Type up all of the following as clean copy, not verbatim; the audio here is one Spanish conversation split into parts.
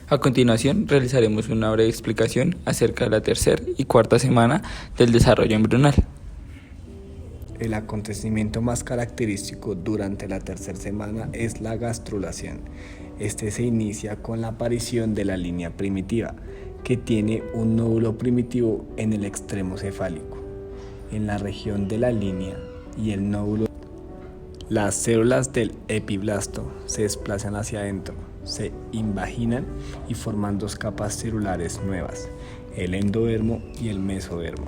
A continuación, realizaremos una breve explicación acerca de la tercera y cuarta semana del desarrollo embrional. El acontecimiento más característico durante la tercera semana es la gastrulación. Este se inicia con la aparición de la línea primitiva, que tiene un nódulo primitivo en el extremo cefálico. En la región de la línea y el nódulo, las células del epiblasto se desplazan hacia adentro, se invaginan y forman dos capas celulares nuevas, el endodermo y el mesodermo.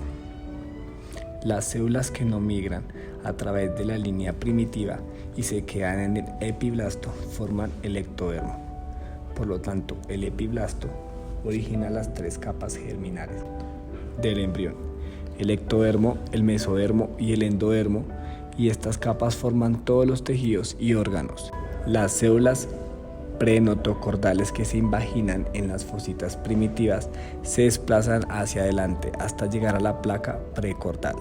Las células que no migran a través de la línea primitiva y se quedan en el epiblasto forman el ectodermo. Por lo tanto, el epiblasto origina las tres capas germinales del embrión, el ectodermo, el mesodermo y el endodermo, y estas capas forman todos los tejidos y órganos. Las células prenotocordales que se invaginan en las fositas primitivas se desplazan hacia adelante hasta llegar a la placa precordal.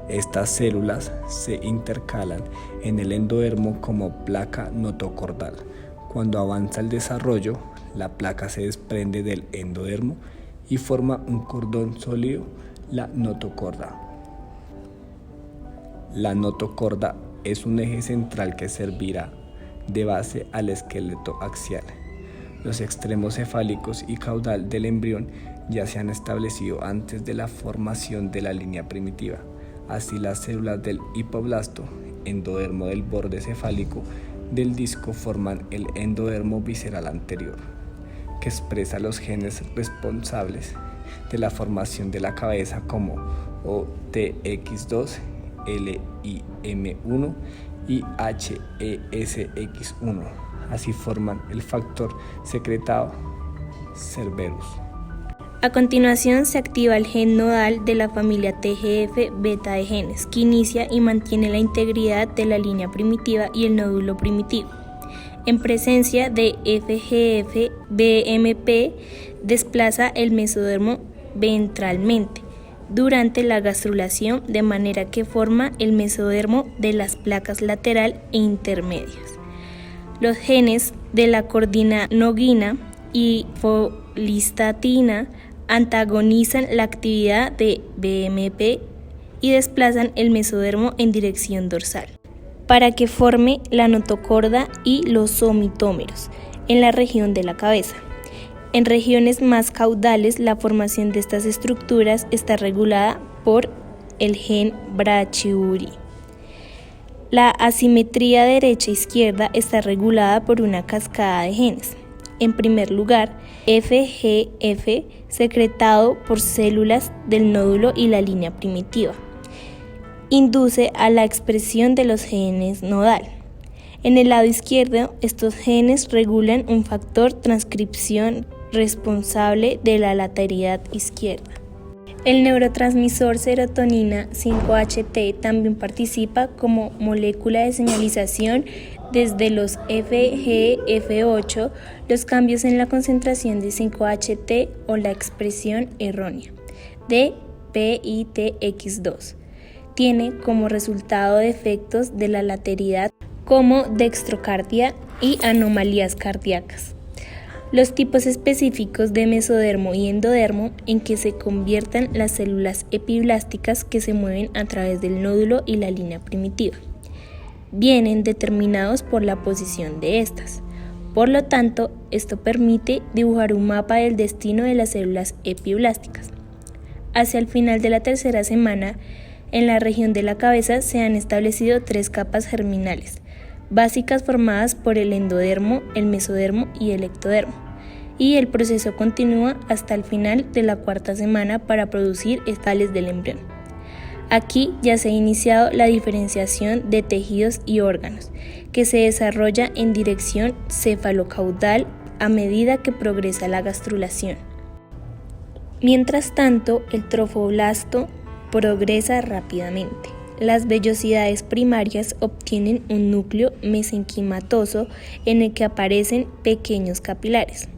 Estas células se intercalan en el endodermo como placa notocordal. Cuando avanza el desarrollo, la placa se desprende del endodermo y forma un cordón sólido, la notocorda. La notocorda es un eje central que servirá de base al esqueleto axial. Los extremos cefálicos y caudal del embrión ya se han establecido antes de la formación de la línea primitiva. Así, las células del hipoblasto, endodermo del borde cefálico del disco, forman el endodermo visceral anterior, que expresa los genes responsables de la formación de la cabeza como OTX2, LIM1 y HESX1. Así forman el factor secretado Cerberus. A continuación se activa el gen nodal de la familia TGF-beta de genes, que inicia y mantiene la integridad de la línea primitiva y el nódulo primitivo. En presencia de FGF-BMP, desplaza el mesodermo ventralmente durante la gastrulación, de manera que forma el mesodermo de las placas lateral e intermedias. Los genes de la cordinoguina y folistatina antagonizan la actividad de BMP y desplazan el mesodermo en dirección dorsal, para que forme la notocorda y los somitómeros en la región de la cabeza. En regiones más caudales, la formación de estas estructuras está regulada por el gen brachyury. La asimetría derecha-izquierda está regulada por una cascada de genes. En primer lugar, FGF, secretado por células del nódulo y la línea primitiva, induce a la expresión de los genes nodal. En el lado izquierdo, estos genes regulan un factor transcripción responsable de la lateralidad izquierda. El neurotransmisor serotonina 5-HT también participa como molécula de señalización desde los FGF8, los cambios en la concentración de 5-HT o la expresión errónea de PITX2. Tiene como resultado de efectos de la lateralidad como dextrocardia y anomalías cardíacas. Los tipos específicos de mesodermo y endodermo en que se conviertan las células epiblásticas que se mueven a través del nódulo y la línea primitiva vienen determinados por la posición de estas. Por lo tanto, esto permite dibujar un mapa del destino de las células epiblásticas. Hacia el final de la tercera semana, en la región de la cabeza se han establecido tres capas germinales básicas formadas por el endodermo, el mesodermo y el ectodermo, y el proceso continúa hasta el final de la cuarta semana para producir estales del embrión. Aquí ya se ha iniciado la diferenciación de tejidos y órganos, que se desarrolla en dirección cefalocaudal a medida que progresa la gastrulación. Mientras tanto, el trofoblasto progresa rápidamente. Las vellosidades primarias obtienen un núcleo mesenquimatoso en el que aparecen pequeños capilares.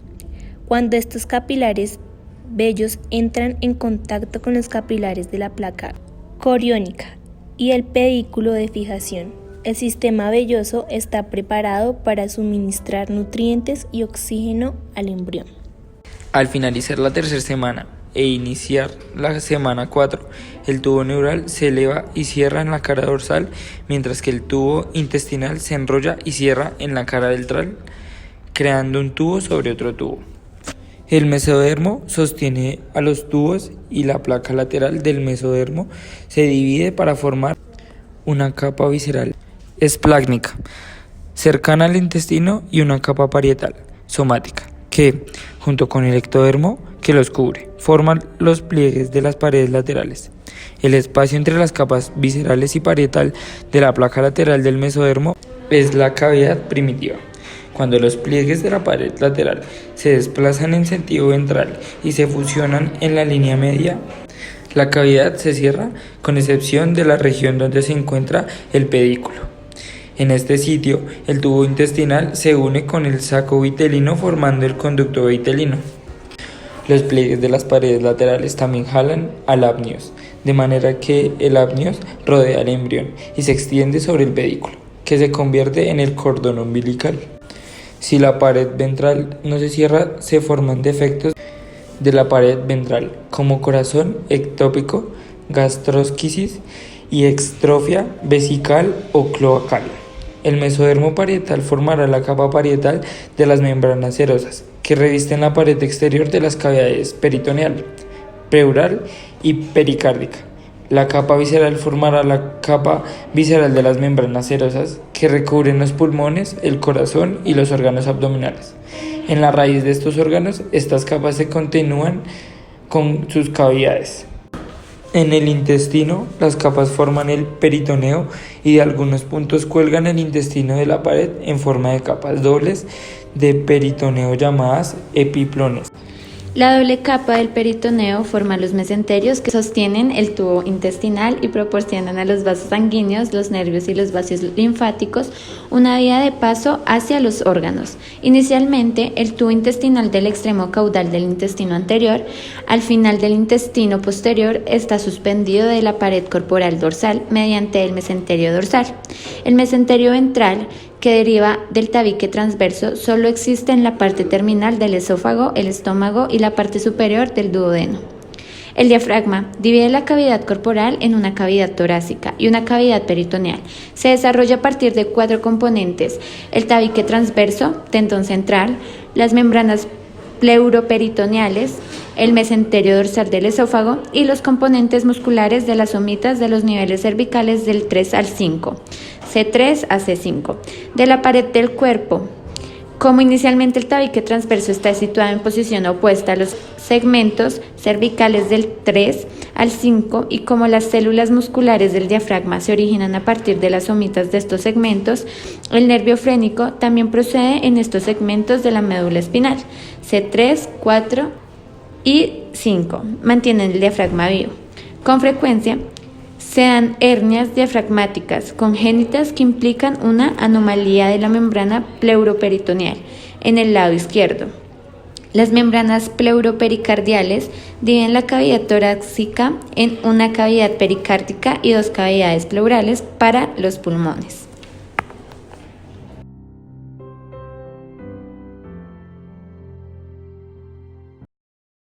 Cuando estos capilares vellos entran en contacto con los capilares de la placa coriónica y el pedículo de fijación, el sistema velloso está preparado para suministrar nutrientes y oxígeno al embrión. Al finalizar la tercera semana e iniciar la semana 4, el tubo neural se eleva y cierra en la cara dorsal, mientras que el tubo intestinal se enrolla y cierra en la cara ventral, creando un tubo sobre otro tubo. El mesodermo sostiene a los tubos y la placa lateral del mesodermo se divide para formar una capa visceral esplácnica cercana al intestino y una capa parietal somática que, junto con el ectodermo que los cubre, forman los pliegues de las paredes laterales. El espacio entre las capas viscerales y parietal de la placa lateral del mesodermo es la cavidad primitiva. Cuando los pliegues de la pared lateral se desplazan en sentido ventral y se fusionan en la línea media, la cavidad se cierra, con excepción de la región donde se encuentra el pedículo. En este sitio, el tubo intestinal se une con el saco vitelino formando el conducto vitelino. Los pliegues de las paredes laterales también jalan al amnios, de manera que el amnios rodea al embrión y se extiende sobre el pedículo, que se convierte en el cordón umbilical. Si la pared ventral no se cierra, se forman defectos de la pared ventral, como corazón ectópico, gastrosquisis y extrofia vesical o cloacal. El mesodermo parietal formará la capa parietal de las membranas serosas, que revisten la pared exterior de las cavidades peritoneal, pleural y pericárdica. La capa visceral formará la capa visceral de las membranas serosas, que recubren los pulmones, el corazón y los órganos abdominales. En la raíz de estos órganos, estas capas se continúan con sus cavidades. En el intestino, las capas forman el peritoneo y de algunos puntos cuelgan el intestino de la pared en forma de capas dobles de peritoneo llamadas epiplones. La doble capa del peritoneo forma los mesenterios que sostienen el tubo intestinal y proporcionan a los vasos sanguíneos, los nervios y los vasos linfáticos una vía de paso hacia los órganos. Inicialmente, el tubo intestinal del extremo caudal del intestino anterior, al final del intestino posterior, está suspendido de la pared corporal dorsal mediante el mesenterio dorsal. El mesenterio ventral, que deriva del tabique transverso, solo existe en la parte terminal del esófago, el estómago y la parte superior del duodeno. El diafragma divide la cavidad corporal en una cavidad torácica y una cavidad peritoneal. Se desarrolla a partir de 4 componentes: el tabique transverso, tendón central, las membranas pleuroperitoneales, el mesenterio dorsal del esófago y los componentes musculares de las somitas de los niveles cervicales del 3 al 5, C3 a C5, de la pared del cuerpo. Como inicialmente el tabique transverso está situado en posición opuesta a los segmentos cervicales del 3 al 5 y como las células musculares del diafragma se originan a partir de las somitas de estos segmentos, el nervio frénico también procede en estos segmentos de la médula espinal, C3, 4 y 5, mantienen el diafragma vivo. Con frecuencia se dan hernias diafragmáticas congénitas que implican una anomalía de la membrana pleuroperitoneal en el lado izquierdo. Las membranas pleuropericardiales dividen la cavidad torácica en una cavidad pericárdica y 2 cavidades pleurales para los pulmones.